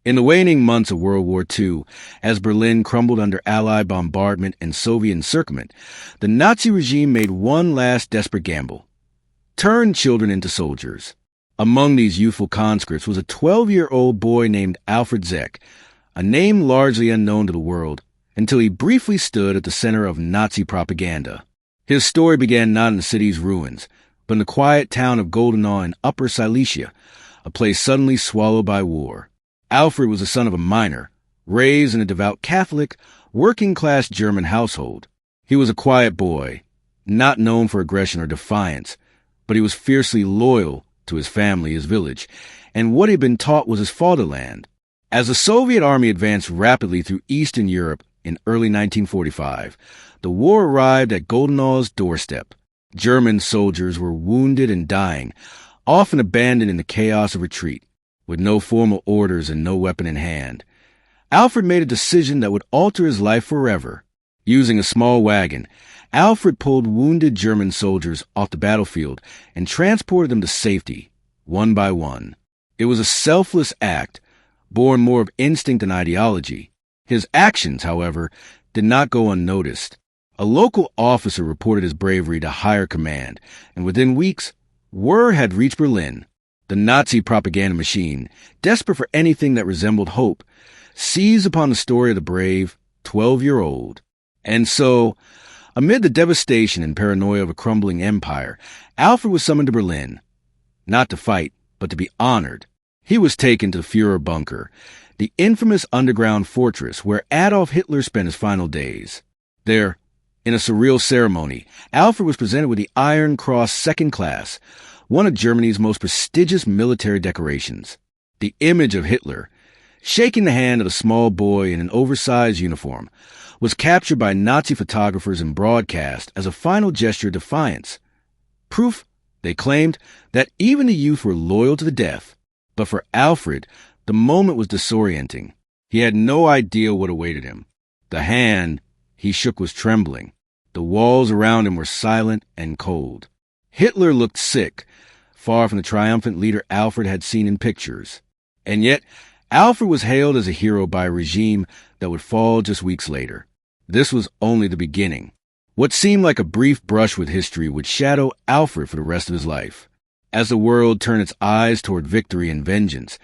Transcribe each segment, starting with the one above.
In the waning months of World War II, as Berlin crumbled under Allied bombardment and Soviet encirclement, the Nazi regime made one last desperate gamble: turn children into soldiers. Among these youthful conscripts was a 12-year-old boy named Alfred Zech, a name largely unknown to the world, until he briefly stood at the center of Nazi propaganda. His story began not in the city's ruins, but in the quiet town of Goldenau in Upper Silesia, a place suddenly swallowed by war. Alfred was the son of a miner, raised in a devout Catholic, working-class German household. He was a quiet boy, not known for aggression or defiance, but he was fiercely loyal to his family, his village, and what he had been taught was his fatherland. As the Soviet army advanced rapidly through Eastern Europe in early 1945, the war arrived at Goldenau's doorstep. German soldiers were wounded and dying, often abandoned in the chaos of retreat, with no formal orders and no weapon in hand. Alfred made a decision that would alter his life forever. Using a small wagon, Alfred pulled wounded German soldiers off the battlefield and transported them to safety, one by one. It was a selfless act, born more of instinct than ideology. His actions, however, did not go unnoticed. A local officer reported his bravery to higher command, and within weeks, word had reached Berlin. The Nazi propaganda machine, desperate for anything that resembled hope, seized upon the story of the brave 12-year-old. And so, amid the devastation and paranoia of a crumbling empire, Alfred was summoned to Berlin, not to fight, but to be honored. He was taken to the Führer bunker, the infamous underground fortress where Adolf Hitler spent his final days. There, in a surreal ceremony, Alfred was presented with the Iron Cross Second Class, one of Germany's most prestigious military decorations. The image of Hitler, shaking the hand of a small boy in an oversized uniform, was captured by Nazi photographers and broadcast as a final gesture of defiance. Proof, they claimed, that even the youth were loyal to the death. But for Alfred, the moment was disorienting. He had no idea what awaited him. The hand he shook was trembling. The walls around him were silent and cold. Hitler looked sick, far from the triumphant leader Alfred had seen in pictures. And yet, Alfred was hailed as a hero by a regime that would fall just weeks later. This was only the beginning. What seemed like a brief brush with history would shadow Alfred for the rest of his life. As the world turned its eyes toward victory and vengeance,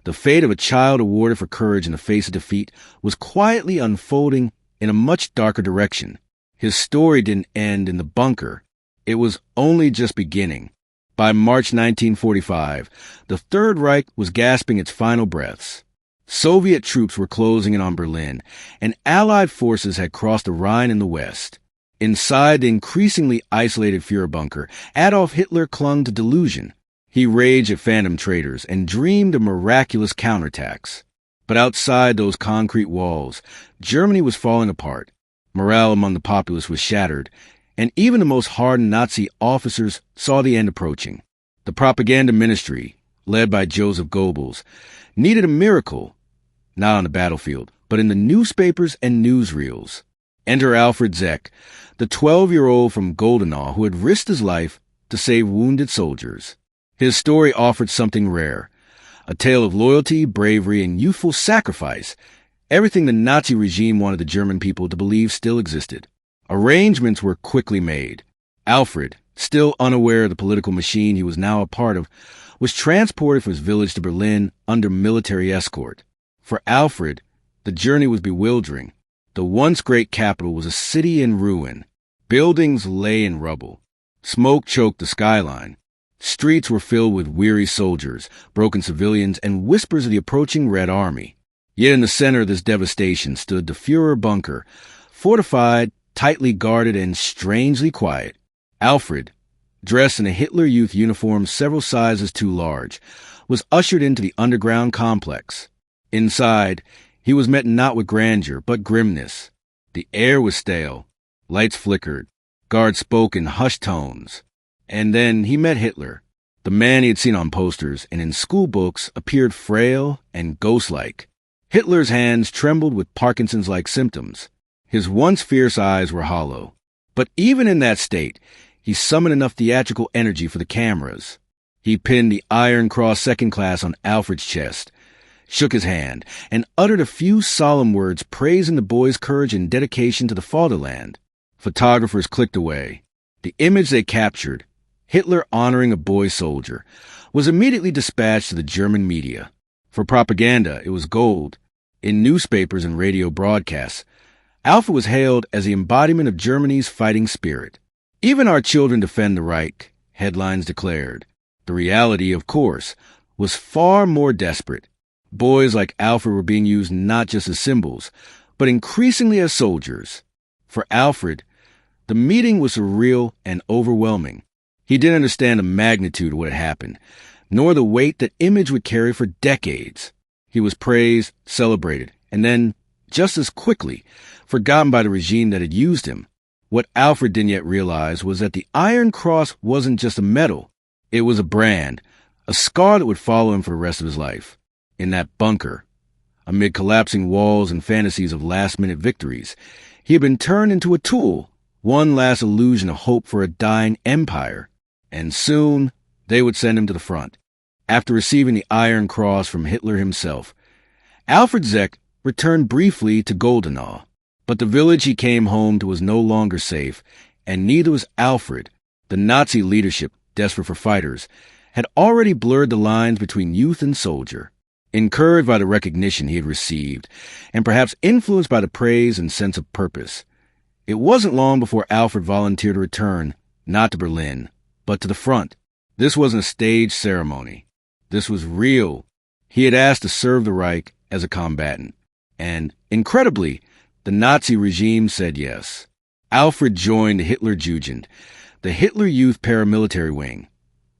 the fate of a child awarded for courage in the face of defeat was quietly unfolding in a much darker direction. His story didn't end in the bunker. It was only just beginning. By March 1945, the Third Reich was gasping its final breaths. Soviet troops were closing in on Berlin, and Allied forces had crossed the Rhine in the west. Inside the increasingly isolated Führer bunker, Adolf Hitler clung to delusion. He raged at phantom traitors and dreamed of miraculous counterattacks. But outside those concrete walls, Germany was falling apart. Morale among the populace was shattered, and even the most hardened Nazi officers saw the end approaching. The propaganda ministry, led by Joseph Goebbels, needed a miracle, not on the battlefield, but in the newspapers and newsreels. Enter Alfred Zech, the 12-year-old from Goldenau who had risked his life to save wounded soldiers. His story offered something rare, a tale of loyalty, bravery, and youthful sacrifice, everything the Nazi regime wanted the German people to believe still existed. Arrangements were quickly made. Alfred, still unaware of the political machine he was now a part of, was transported from his village to Berlin under military escort. For Alfred, the journey was bewildering. The once great capital was a city in ruin. Buildings lay in rubble. Smoke choked the skyline. Streets were filled with weary soldiers, broken civilians, and whispers of the approaching Red Army. Yet in the center of this devastation stood the Führer bunker, fortified, tightly guarded, and strangely quiet. Alfred, dressed in a Hitler Youth uniform several sizes too large, was ushered into the underground complex. Inside, he was met not with grandeur, but grimness. The air was stale. Lights flickered. Guards spoke in hushed tones. And then he met Hitler. The man he had seen on posters and in school books appeared frail and ghost-like. Hitler's hands trembled with Parkinson's-like symptoms. His once fierce eyes were hollow. But even in that state, he summoned enough theatrical energy for the cameras. He pinned the Iron Cross Second Class on Alfred's chest, shook his hand, and uttered a few solemn words praising the boy's courage and dedication to the fatherland. Photographers clicked away. The image they captured, Hitler honoring a boy soldier, was immediately dispatched to the German media. For propaganda, it was gold. In newspapers and radio broadcasts, Alfred was hailed as the embodiment of Germany's fighting spirit. Even our children defend the Reich, headlines declared. The reality, of course, was far more desperate. Boys like Alfred were being used not just as symbols, but increasingly as soldiers. For Alfred, the meeting was surreal and overwhelming. He didn't understand the magnitude of what had happened, nor the weight that image would carry for decades. He was praised, celebrated, and then, just as quickly, forgotten by the regime that had used him. What Alfred didn't yet realize was that the Iron Cross wasn't just a medal. It was a brand, a scar that would follow him for the rest of his life. In that bunker, amid collapsing walls and fantasies of last-minute victories, he had been turned into a tool, one last illusion of hope for a dying empire. And soon, they would send him to the front. After receiving the Iron Cross from Hitler himself, Alfred Zech returned briefly to Goldenau. But the village he came home to was no longer safe, and neither was Alfred. The Nazi leadership, desperate for fighters, had already blurred the lines between youth and soldier. Encouraged by the recognition he had received, and perhaps influenced by the praise and sense of purpose, it wasn't long before Alfred volunteered to return, not to Berlin, but to the front. This wasn't a staged ceremony. This was real. He had asked to serve the Reich as a combatant. And, incredibly, the Nazi regime said yes. Alfred joined the Hitler Jugend, the Hitler Youth paramilitary wing,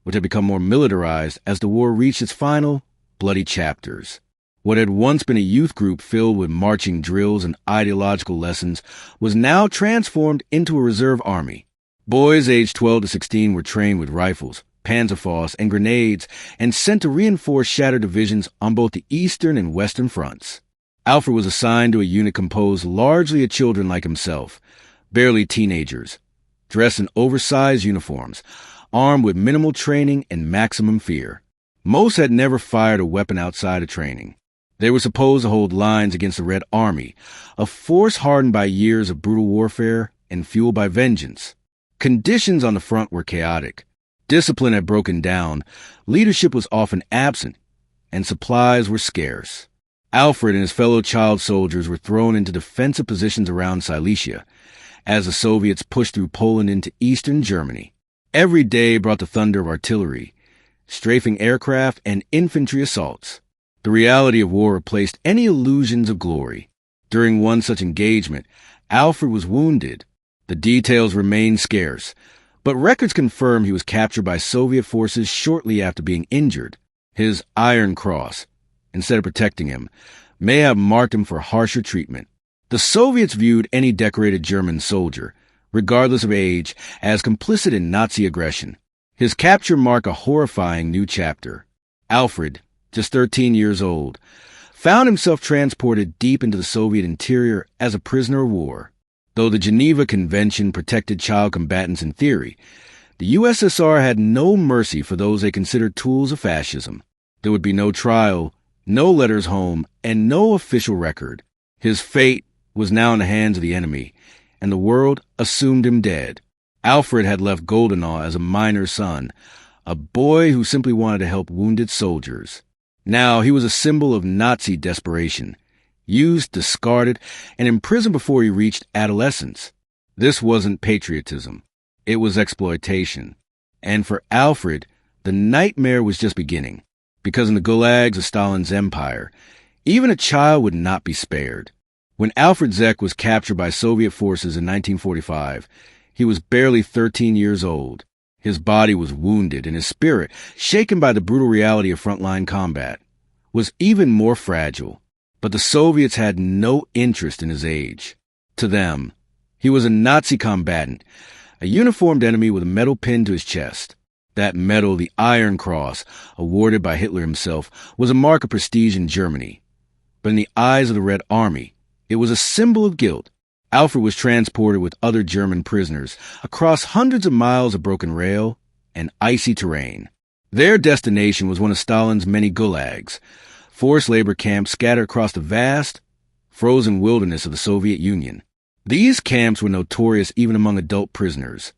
which had become more militarized as the war reached its final, bloody chapters. What had once been a youth group filled with marching drills and ideological lessons was now transformed into a reserve army. Boys aged 12 to 16 were trained with rifles, Panzerfaust, and grenades, and sent to reinforce shattered divisions on both the eastern and western fronts. Alfred was assigned to a unit composed largely of children like himself, barely teenagers, dressed in oversized uniforms, armed with minimal training and maximum fear. Most had never fired a weapon outside of training. They were supposed to hold lines against the Red Army, a force hardened by years of brutal warfare and fueled by vengeance. Conditions on the front were chaotic. Discipline had broken down, leadership was often absent, and supplies were scarce. Alfred and his fellow child soldiers were thrown into defensive positions around Silesia, as the Soviets pushed through Poland into eastern Germany. Every day brought the thunder of artillery, strafing aircraft, and infantry assaults. The reality of war replaced any illusions of glory. During one such engagement, Alfred was wounded. The details remain scarce, but records confirm he was captured by Soviet forces shortly after being injured. His Iron Cross, instead of protecting him, may have marked him for harsher treatment. The Soviets viewed any decorated German soldier, regardless of age, as complicit in Nazi aggression. His capture marked a horrifying new chapter. Alfred, just 13 years old, found himself transported deep into the Soviet interior as a prisoner of war. Though the Geneva Convention protected child combatants in theory, the USSR had no mercy for those they considered tools of fascism. There would be no trial, no letters home, and no official record. His fate was now in the hands of the enemy, and the world assumed him dead. Alfred had left Goldenau as a minor son, a boy who simply wanted to help wounded soldiers. Now he was a symbol of Nazi desperation, used, discarded, and imprisoned before he reached adolescence. This wasn't patriotism. It was exploitation. And for Alfred, the nightmare was just beginning, because in the gulags of Stalin's empire, even a child would not be spared. When Alfred Zech was captured by Soviet forces in 1945, he was barely 13 years old. His body was wounded, and his spirit, shaken by the brutal reality of frontline combat, was even more fragile. But the Soviets had no interest in his age. To them, he was a Nazi combatant, a uniformed enemy with a metal pin to his chest. That medal, the Iron Cross, awarded by Hitler himself, was a mark of prestige in Germany. But in the eyes of the Red Army, it was a symbol of guilt. Alfred was transported with other German prisoners across hundreds of miles of broken rail and icy terrain. Their destination was one of Stalin's many gulags, forced labor camps scattered across the vast, frozen wilderness of the Soviet Union. These camps were notorious even among adult prisoners.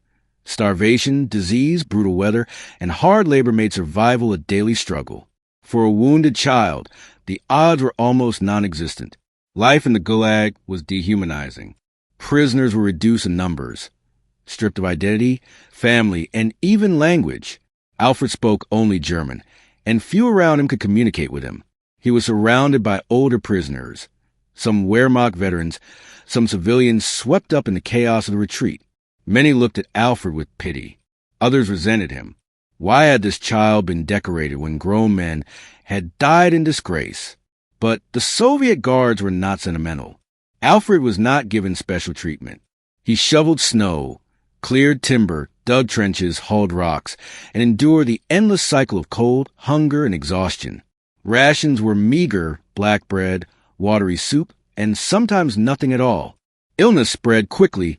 Starvation, disease, brutal weather, and hard labor made survival a daily struggle. For a wounded child, the odds were almost non-existent. Life in the Gulag was dehumanizing. Prisoners were reduced in numbers, stripped of identity, family, and even language. Alfred spoke only German, and few around him could communicate with him. He was surrounded by older prisoners, some Wehrmacht veterans, some civilians swept up in the chaos of the retreat. Many looked at Alfred with pity. Others resented him. Why had this child been decorated when grown men had died in disgrace? But the Soviet guards were not sentimental. Alfred was not given special treatment. He shoveled snow, cleared timber, dug trenches, hauled rocks, and endured the endless cycle of cold, hunger, and exhaustion. Rations were meager: black bread, watery soup, and sometimes nothing at all. Illness spread quickly: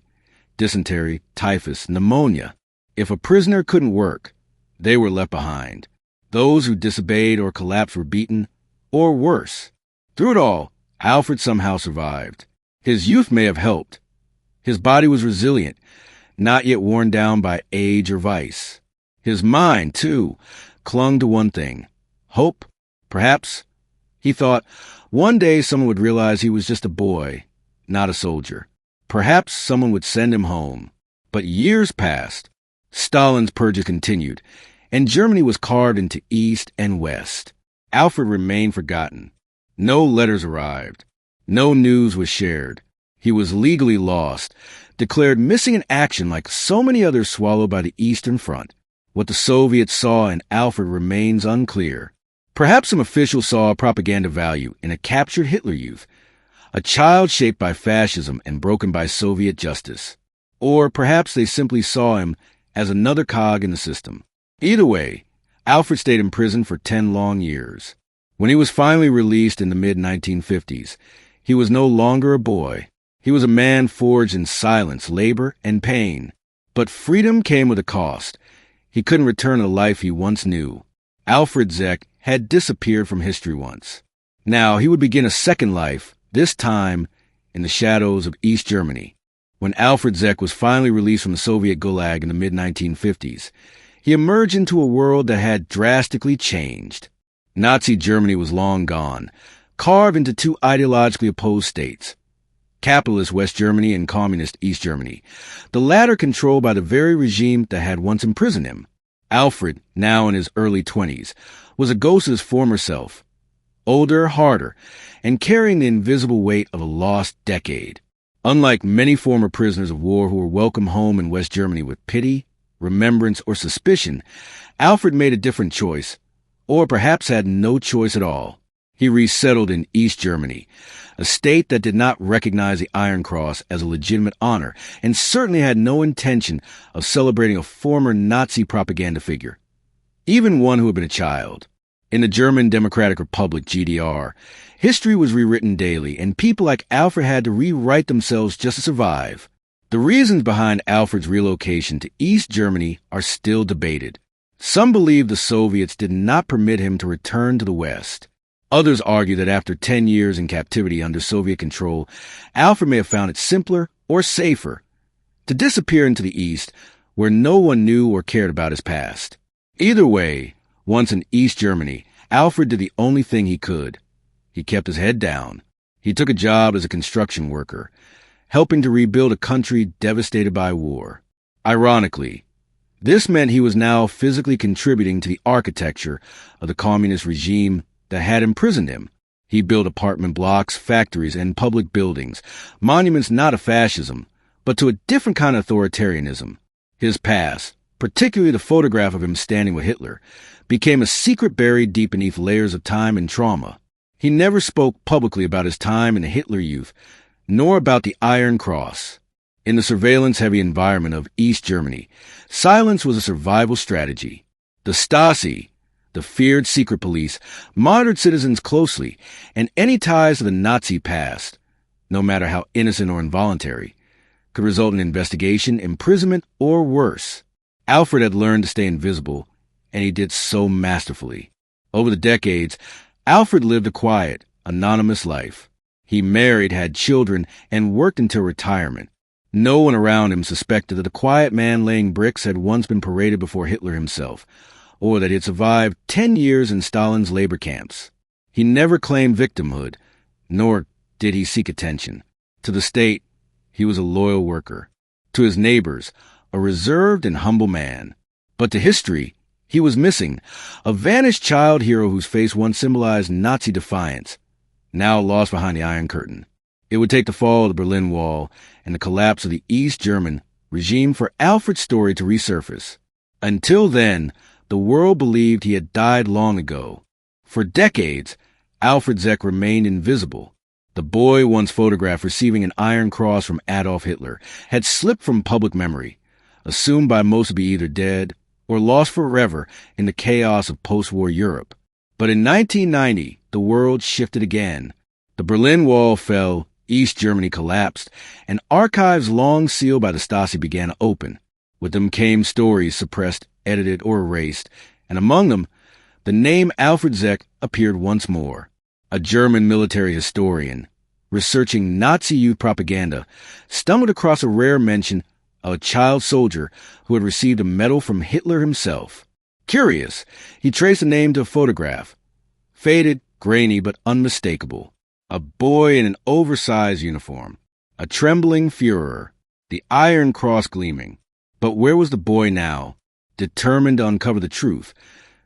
dysentery, typhus, pneumonia. If a prisoner couldn't work, they were left behind. Those who disobeyed or collapsed were beaten, or worse. Through it all, Alfred somehow survived. His youth may have helped. His body was resilient, not yet worn down by age or vice. His mind, too, clung to one thing: hope. Perhaps, he thought, one day someone would realize he was just a boy, not a soldier. Perhaps someone would send him home. But years passed. Stalin's purges continued, and Germany was carved into East and West. Alfred remained forgotten. No letters arrived. No news was shared. He was legally lost, declared missing in action like so many others swallowed by the Eastern Front. What the Soviets saw in Alfred remains unclear. Perhaps some officials saw a propaganda value in a captured Hitler youth, a child shaped by fascism and broken by Soviet justice. Or perhaps they simply saw him as another cog in the system. Either way, Alfred stayed in prison for 10 long years. When he was finally released in the mid-1950s, he was no longer a boy. He was a man forged in silence, labor, and pain. But freedom came with a cost. He couldn't return to the life he once knew. Alfred Zech had disappeared from history once. Now he would begin a second life, this time in the shadows of East Germany. When Alfred Zech was finally released from the Soviet Gulag in the mid-1950s, he emerged into a world that had drastically changed. Nazi Germany was long gone, carved into two ideologically opposed states: capitalist West Germany and communist East Germany, the latter controlled by the very regime that had once imprisoned him. Alfred, now in his early 20s, was a ghost of his former self, older, harder, and carrying the invisible weight of a lost decade. Unlike many former prisoners of war who were welcomed home in West Germany with pity, remembrance, or suspicion, Alfred made a different choice, or perhaps had no choice at all. He resettled in East Germany, a state that did not recognize the Iron Cross as a legitimate honor and certainly had no intention of celebrating a former Nazi propaganda figure, even one who had been a child. In the German Democratic Republic, GDR, history was rewritten daily, and people like Alfred had to rewrite themselves just to survive. The reasons behind Alfred's relocation to East Germany are still debated. Some believe the Soviets did not permit him to return to the West. Others argue that after 10 years in captivity under Soviet control, Alfred may have found it simpler or safer to disappear into the East, where no one knew or cared about his past. Either way, once in East Germany, Alfred did the only thing he could. He kept his head down. He took a job as a construction worker, helping to rebuild a country devastated by war. Ironically, this meant he was now physically contributing to the architecture of the communist regime that had imprisoned him. He built apartment blocks, factories, and public buildings, monuments not to fascism, but to a different kind of authoritarianism. His past, particularly the photograph of him standing with Hitler, became a secret buried deep beneath layers of time and trauma. He never spoke publicly about his time in the Hitler Youth, nor about the Iron Cross. In the surveillance-heavy environment of East Germany, silence was a survival strategy. The Stasi, the feared secret police, monitored citizens closely, and any ties to the Nazi past, no matter how innocent or involuntary, could result in investigation, imprisonment, or worse. Alfred had learned to stay invisible, and he did so masterfully. Over the decades, Alfred lived a quiet, anonymous life. He married, had children, and worked until retirement. No one around him suspected that the quiet man laying bricks had once been paraded before Hitler himself, or that he had survived 10 years in Stalin's labor camps. He never claimed victimhood, nor did he seek attention. To the state, he was a loyal worker. To his neighbors, a reserved and humble man. But to history, he was missing, a vanished child hero whose face once symbolized Nazi defiance, now lost behind the Iron Curtain. It would take the fall of the Berlin Wall and the collapse of the East German regime for Alfred's story to resurface. Until then, the world believed he had died long ago. For decades, Alfred Zech remained invisible. The boy once photographed receiving an Iron Cross from Adolf Hitler had slipped from public memory, assumed by most to be either dead or lost forever in the chaos of post-war Europe. But in 1990, the world shifted again. The Berlin Wall fell, East Germany collapsed, and archives long sealed by the Stasi began to open. With them came stories suppressed, edited, or erased, and among them, the name Alfred Zech appeared once more. A German military historian, researching Nazi youth propaganda, stumbled across a rare mention of a child soldier who had received a medal from Hitler himself. Curious, he traced the name to a photograph. Faded, grainy, but unmistakable. A boy in an oversized uniform. A trembling Führer. The Iron Cross gleaming. But where was the boy now? Determined to uncover the truth,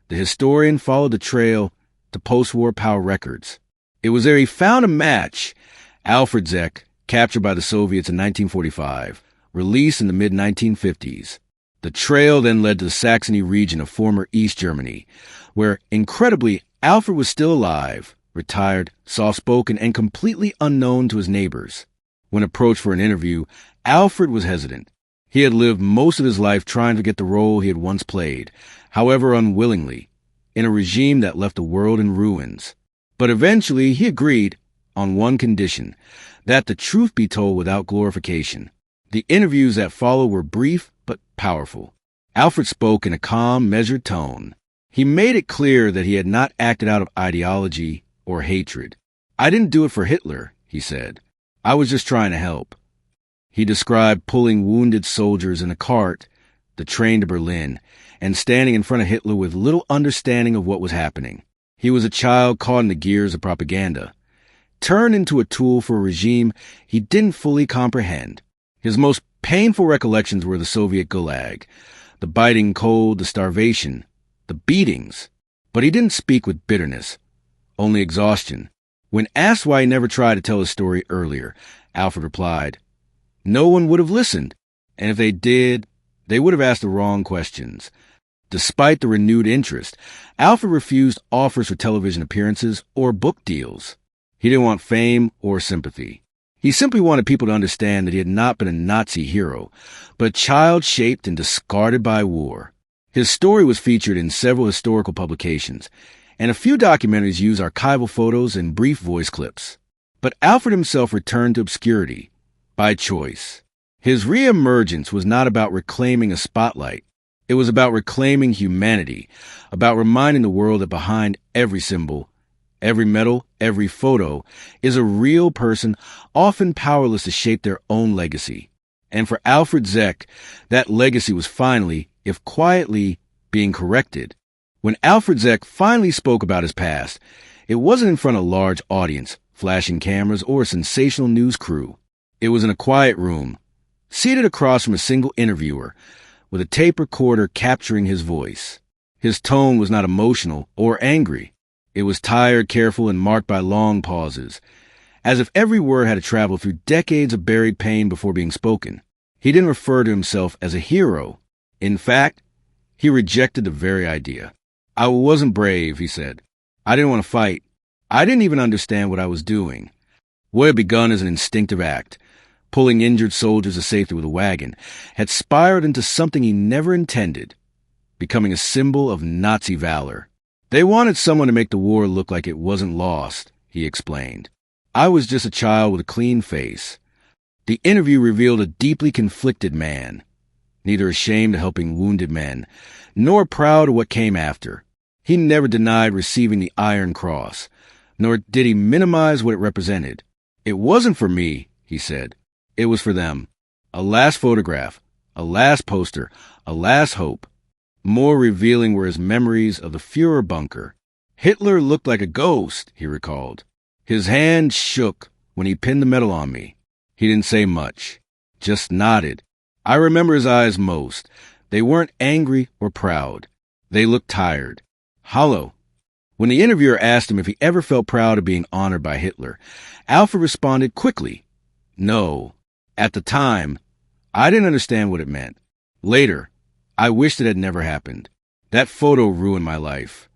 the historian followed the trail to post-war power records. It was there he found a match. Alfred Zech, captured by the Soviets in 1945, released in the mid-1950s. The trail then led to the Saxony region of former East Germany, where, incredibly, Alfred was still alive, retired, soft-spoken, and completely unknown to his neighbors. When approached for an interview, Alfred was hesitant. He had lived most of his life trying to get the role he had once played, however unwillingly, in a regime that left the world in ruins. But eventually he agreed, on one condition, that the truth be told without glorification. The interviews that followed were brief but powerful. Alfred spoke in a calm, measured tone. He made it clear that he had not acted out of ideology or hatred. "I didn't do it for Hitler," he said. "I was just trying to help." He described pulling wounded soldiers in a cart, the train to Berlin, and standing in front of Hitler with little understanding of what was happening. He was a child caught in the gears of propaganda, turned into a tool for a regime he didn't fully comprehend. His most painful recollections were the Soviet Gulag, the biting cold, the starvation, the beatings. But he didn't speak with bitterness, only exhaustion. When asked why he never tried to tell his story earlier, Alfred replied, "No one would have listened, and if they did, they would have asked the wrong questions." Despite the renewed interest, Alfred refused offers for television appearances or book deals. He didn't want fame or sympathy. He simply wanted people to understand that he had not been a Nazi hero, but a child shaped and discarded by war. His story was featured in several historical publications, and a few documentaries use archival photos and brief voice clips. But Alfred himself returned to obscurity, by choice. His reemergence was not about reclaiming a spotlight. It was about reclaiming humanity, about reminding the world that behind every symbol, every medal, every photo, is a real person, often powerless to shape their own legacy. And for Alfred Zech, that legacy was finally, if quietly, being corrected. When Alfred Zech finally spoke about his past, it wasn't in front of a large audience, flashing cameras, or a sensational news crew. It was in a quiet room, seated across from a single interviewer, with a tape recorder capturing his voice. His tone was not emotional or angry. It was tired, careful, and marked by long pauses, as if every word had to travel through decades of buried pain before being spoken. He didn't refer to himself as a hero. In fact, he rejected the very idea. "I wasn't brave," he said. "I didn't want to fight. I didn't even understand what I was doing." What had begun as an instinctive act, pulling injured soldiers to safety with a wagon, had spiraled into something he never intended, becoming a symbol of Nazi valor. "They wanted someone to make the war look like it wasn't lost," he explained. "I was just a child with a clean face." The interview revealed a deeply conflicted man, neither ashamed of helping wounded men, nor proud of what came after. He never denied receiving the Iron Cross, nor did he minimize what it represented. It wasn't for me, he said. It was for them. A last photograph, a last poster, a last hope. More revealing were his memories of the Führer bunker. Hitler looked like a ghost, he recalled. His hand shook when he pinned the medal on me. He didn't say much, just nodded. I remember his eyes most. They weren't angry or proud. They looked tired, hollow. When the interviewer asked him if he ever felt proud of being honored by Hitler, Alfred responded quickly, "No. At the time, I didn't understand what it meant. Later, I wished it had never happened. That photo ruined my life."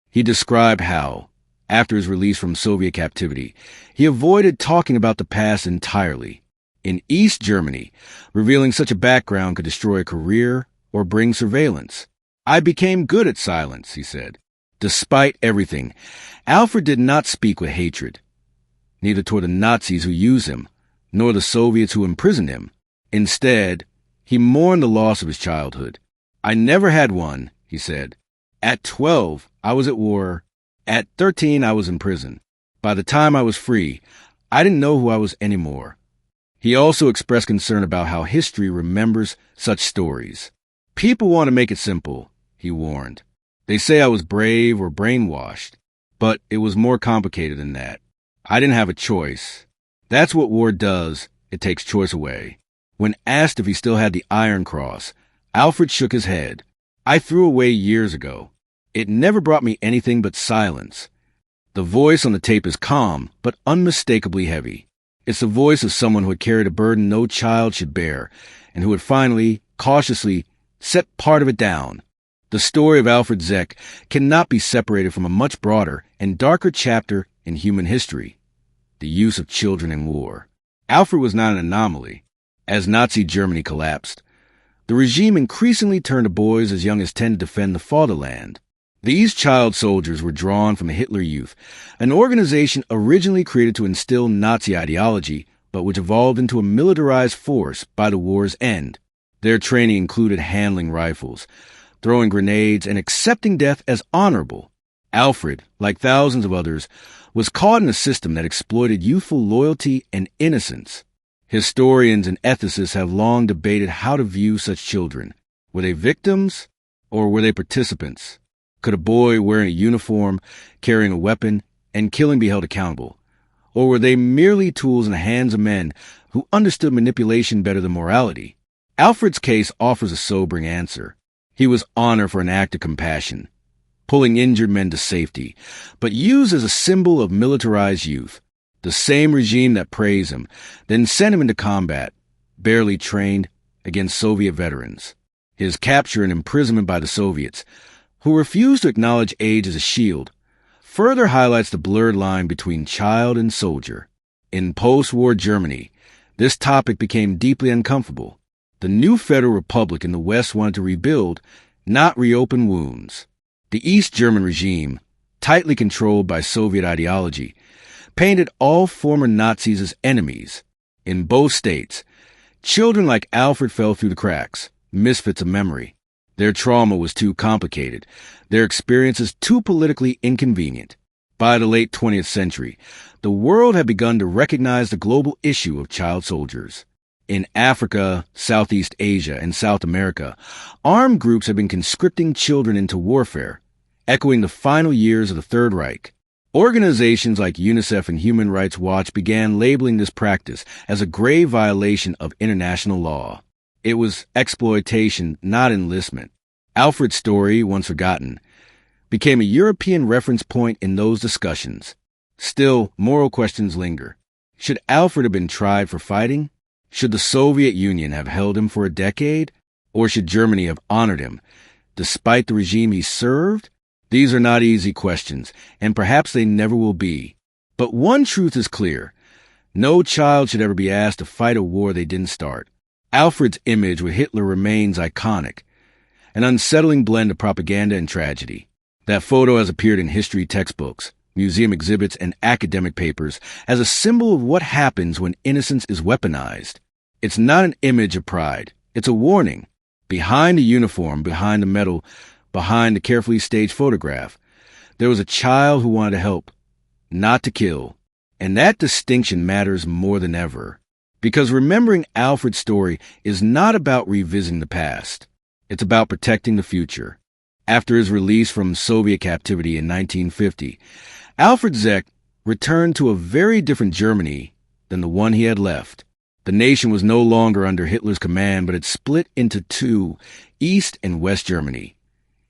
He described how, after his release from Soviet captivity, he avoided talking about the past entirely. In East Germany, revealing such a background could destroy a career or bring surveillance. "I became good at silence," he said. Despite everything, Alfred did not speak with hatred, neither toward the Nazis who used him, nor the Soviets who imprisoned him. Instead, he mourned the loss of his childhood. "I never had one," he said. "At 12, I was at war. At 13, I was in prison. By the time I was free, I didn't know who I was anymore." He also expressed concern about how history remembers such stories. "People want to make it simple," he warned. "They say I was brave or brainwashed, but it was more complicated than that. I didn't have a choice. That's what war does. It takes choice away." When asked if he still had the Iron Cross, Alfred shook his head. "I threw away years ago. It never brought me anything but silence." The voice on the tape is calm, but unmistakably heavy. It's the voice of someone who had carried a burden no child should bear, and who had finally, cautiously, set part of it down. The story of Alfred Zech cannot be separated from a much broader and darker chapter in human history: the use of children in war. Alfred was not an anomaly. As Nazi Germany collapsed, the regime increasingly turned to boys as young as 10 to defend the fatherland. These child soldiers were drawn from the Hitler Youth, an organization originally created to instill Nazi ideology, but which evolved into a militarized force by the war's end. Their training included handling rifles, throwing grenades, and accepting death as honorable. Alfred, like thousands of others, was caught in a system that exploited youthful loyalty and innocence. Historians and ethicists have long debated how to view such children. Were they victims, or were they participants? Could a boy wearing a uniform, carrying a weapon, and killing be held accountable? Or were they merely tools in the hands of men who understood manipulation better than morality? Alfred's case offers a sobering answer. He was honored for an act of compassion, pulling injured men to safety, but used as a symbol of militarized youth. The same regime that praised him, then sent him into combat, barely trained, against Soviet veterans. His capture and imprisonment by the Soviets, who refused to acknowledge age as a shield, further highlights the blurred line between child and soldier. In post-war Germany, this topic became deeply uncomfortable. The new Federal Republic in the West wanted to rebuild, not reopen wounds. The East German regime, tightly controlled by Soviet ideology, painted all former Nazis as enemies. In both states, children like Alfred fell through the cracks, misfits of memory. Their trauma was too complicated, their experiences too politically inconvenient. By the late 20th century, the world had begun to recognize the global issue of child soldiers. In Africa, Southeast Asia, and South America, armed groups had been conscripting children into warfare, echoing the final years of the Third Reich. Organizations like UNICEF and Human Rights Watch began labeling this practice as a grave violation of international law. It was exploitation, not enlistment. Alfred's story, once forgotten, became a European reference point in those discussions. Still, moral questions linger. Should Alfred have been tried for fighting? Should the Soviet Union have held him for a decade? Or should Germany have honored him, despite the regime he served? These are not easy questions, and perhaps they never will be. But one truth is clear. No child should ever be asked to fight a war they didn't start. Alfred's image with Hitler remains iconic, an unsettling blend of propaganda and tragedy. That photo has appeared in history textbooks, museum exhibits, and academic papers as a symbol of what happens when innocence is weaponized. It's not an image of pride. It's a warning. Behind the uniform, behind the medal, Behind the carefully staged photograph, there was a child who wanted to help, not to kill. And that distinction matters more than ever. Because remembering Alfred's story is not about revisiting the past. It's about protecting the future. After his release from Soviet captivity in 1950, Alfred Zech returned to a very different Germany than the one he had left. The nation was no longer under Hitler's command, but it split into two, East and West Germany,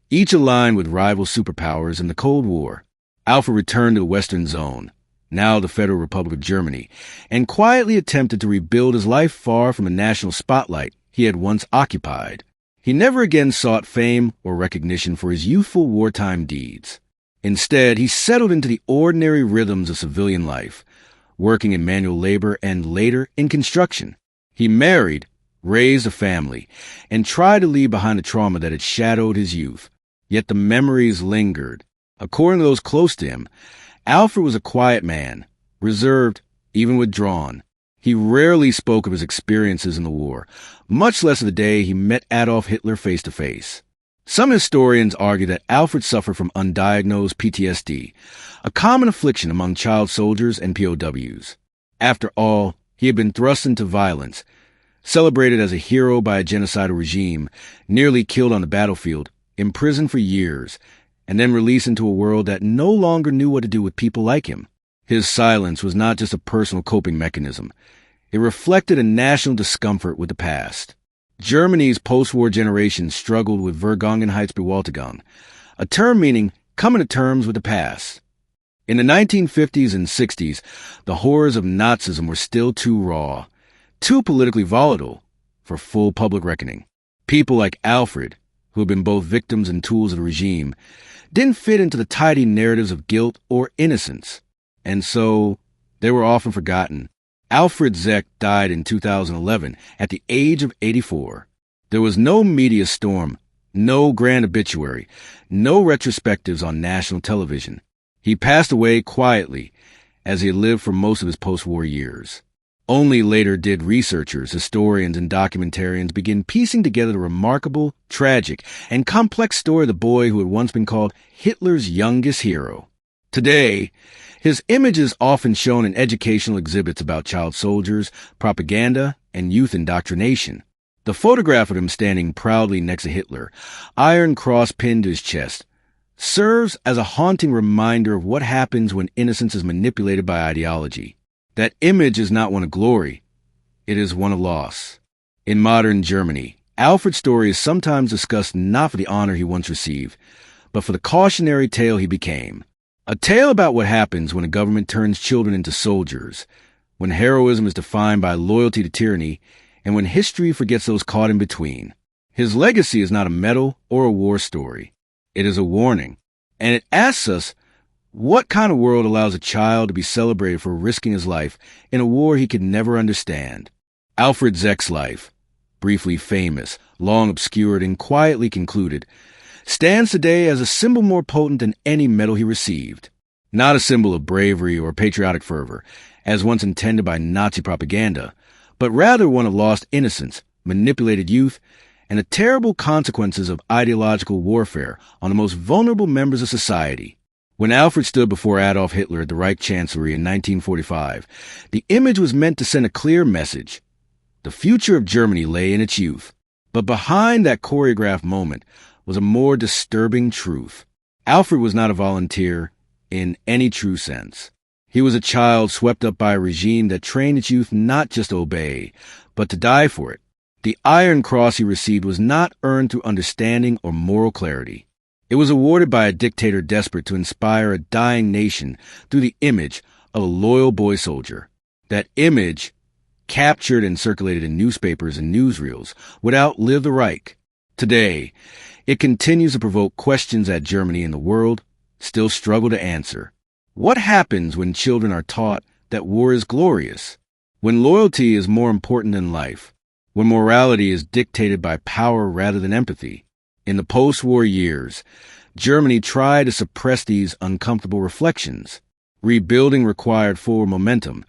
each aligned with rival superpowers in the Cold War. Alfred returned to the Western Zone, now the Federal Republic of Germany, and quietly attempted to rebuild his life far from the national spotlight he had once occupied. He never again sought fame or recognition for his youthful wartime deeds. Instead, he settled into the ordinary rhythms of civilian life, working in manual labor and later in construction. He married, raised a family, and tried to leave behind the trauma that had shadowed his youth. Yet the memories lingered. According to those close to him, Alfred was a quiet man, reserved, even withdrawn. He rarely spoke of his experiences in the war, much less of the day he met Adolf Hitler face to face. Some historians argue that Alfred suffered from undiagnosed PTSD, a common affliction among child soldiers and POWs. After all, he had been thrust into violence, celebrated as a hero by a genocidal regime, nearly killed on the battlefield, imprisoned for years, and then released into a world that no longer knew what to do with people like him. His silence was not just a personal coping mechanism. It reflected a national discomfort with the past. Germany's post-war generation struggled with Vergangenheitsbewältigung, a term meaning coming to terms with the past. In the 1950s and 60s, the horrors of Nazism were still too raw, too politically volatile for full public reckoning. People like Alfred, who had been both victims and tools of the regime, didn't fit into the tidy narratives of guilt or innocence, and so they were often forgotten. Alfred Zech died in 2011 at the age of 84. There was no media storm, no grand obituary, no retrospectives on national television. He passed away quietly, as he had lived for most of his post-war years. Only later did researchers, historians, and documentarians begin piecing together the remarkable, tragic, and complex story of the boy who had once been called Hitler's youngest hero. Today, his image is often shown in educational exhibits about child soldiers, propaganda, and youth indoctrination. The photograph of him standing proudly next to Hitler, Iron Cross pinned to his chest, serves as a haunting reminder of what happens when innocence is manipulated by ideology. That image is not one of glory. It is one of loss. In modern Germany, Alfred's story is sometimes discussed not for the honor he once received, but for the cautionary tale he became. A tale about what happens when a government turns children into soldiers, when heroism is defined by loyalty to tyranny, and when history forgets those caught in between. His legacy is not a medal or a war story. It is a warning, and it asks us, what kind of world allows a child to be celebrated for risking his life in a war he could never understand? Alfred Zech's life, briefly famous, long obscured, and quietly concluded, stands today as a symbol more potent than any medal he received. Not a symbol of bravery or patriotic fervor, as once intended by Nazi propaganda, but rather one of lost innocence, manipulated youth, and the terrible consequences of ideological warfare on the most vulnerable members of society. When Alfred stood before Adolf Hitler at the Reich Chancellery in 1945, the image was meant to send a clear message. The future of Germany lay in its youth. But behind that choreographed moment was a more disturbing truth. Alfred was not a volunteer in any true sense. He was a child swept up by a regime that trained its youth not just to obey, but to die for it. The Iron Cross he received was not earned through understanding or moral clarity. It was awarded by a dictator desperate to inspire a dying nation through the image of a loyal boy soldier. That image, captured and circulated in newspapers and newsreels, would outlive the Reich. Today, it continues to provoke questions that Germany and the world still struggle to answer. What happens when children are taught that war is glorious? When loyalty is more important than life? When morality is dictated by power rather than empathy? In the post-war years, Germany tried to suppress these uncomfortable reflections. Rebuilding required forward momentum,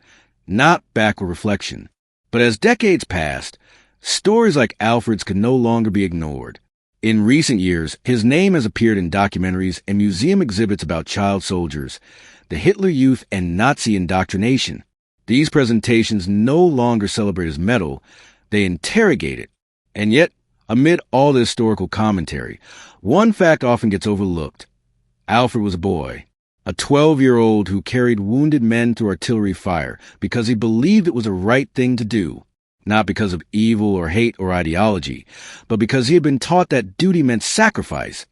not backward reflection. But as decades passed, stories like Alfred's could no longer be ignored. In recent years, his name has appeared in documentaries and museum exhibits about child soldiers, the Hitler Youth, and Nazi indoctrination. These presentations no longer celebrate his medal, they interrogate it. And yet, amid all the historical commentary, one fact often gets overlooked. Alfred was a boy, a 12-year-old who carried wounded men through artillery fire because he believed it was the right thing to do, not because of evil or hate or ideology, but because he had been taught that duty meant sacrifice,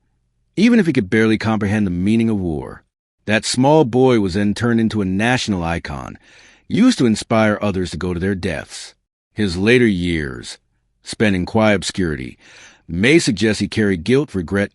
even if he could barely comprehend the meaning of war. That small boy was then turned into a national icon, used to inspire others to go to their deaths. His later years, spent in quiet obscurity, may suggest he carried guilt, regret,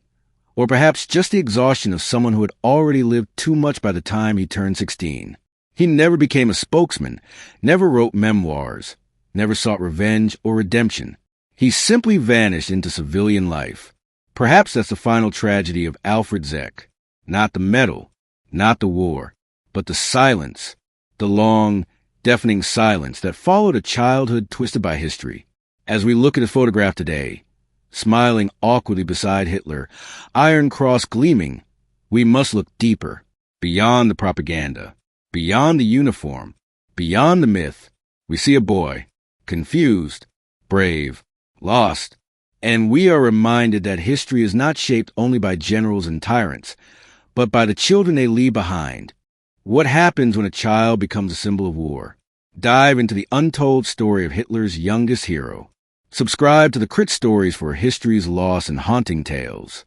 or perhaps just the exhaustion of someone who had already lived too much by the time he turned 16. He never became a spokesman, never wrote memoirs, never sought revenge or redemption. He simply vanished into civilian life. Perhaps that's the final tragedy of Alfred Zech. Not the medal, not the war, but the silence, the long, deafening silence that followed a childhood twisted by history. As we look at his photograph today, smiling awkwardly beside Hitler, Iron Cross gleaming, we must look deeper, beyond the propaganda, beyond the uniform, beyond the myth. We see a boy, confused, brave, lost, and we are reminded that history is not shaped only by generals and tyrants, but by the children they leave behind. What happens when a child becomes a symbol of war? Dive into the untold story of Hitler's youngest hero. Subscribe to the Crit Stories for history's lost and haunting tales.